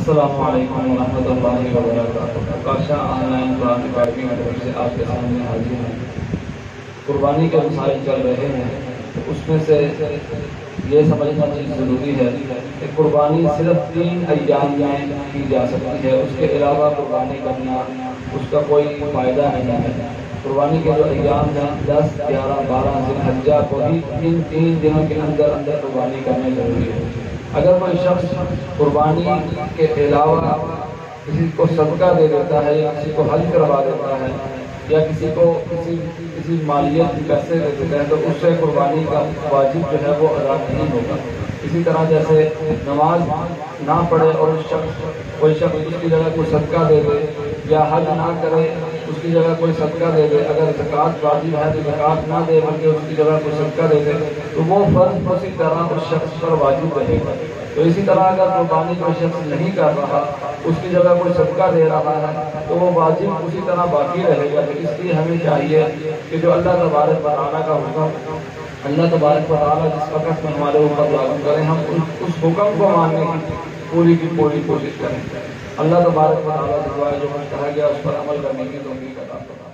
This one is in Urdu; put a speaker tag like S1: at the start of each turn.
S1: السلام علیکم ورحمۃ اللہ وبرکاتہ۔ کاشا آن لائن قرآن اکیڈمی کی طرف سے آپ کے سامنے حاضر ہیں۔ قربانی کے مسائل چل رہے ہیں، اس میں سے یہ سمجھنا چیز ضروری ہے کہ قربانی صرف 3 ایام میں کی جا سکتی ہے، اس کے علاوہ قربانی کرنا اس کا کوئی فائدہ نہیں ہے۔ قربانی کے جو ایام ہیں 10، 11، 12 ذی الحجہ کو ہی ان 3 دنوں کے اندر قربانی کرنا ضروری ہے۔ اگر کوئی شخص قربانی کے علاوہ کسی کو صدقہ دے دیتا ہے یا کسی کو حج کروا دیتا ہے یا کسی کو کسی مالیت پیسے دے دیتا ہے تو اس سے قربانی کا واجب جو ہے وہ ادا نہیں ہوگا۔ اسی طرح جیسے نماز نہ پڑھے اور کوئی شخص اس کی جگہ کوئی صدقہ دے دے، یا حج نہ کرے اس کی جگہ کوئی صدقہ دے دے، اگر زکوٰۃ واجب ہے تو زکوٰۃ نہ دے بلکہ اس کی جگہ کوئی صدقہ دے دے تو وہ فرض اسی طرح اس شخص پر واجب رہے گا۔ تو اسی طرح اگر قربانی کوئی شخص نہیں کر رہا، اس کی جگہ کوئی صدقہ دے رہا ہے تو وہ واجب اسی طرح باقی رہے گا۔ تو اس لیے ہمیں چاہیے کہ جو اللہ تبارک و تعالیٰ کا حکم اللہ تبارک و تعالیٰ جس وقت میں ہمارے اوپر لاگو کریں، ہم اس حکم کو ماننے کی پوری کوشش کریں۔ اللہ تبارک و تعالیٰ سے دعا ہے جو کچھ کہا گیا اس پر عمل کرنے کی توفیق عطا فرمائے۔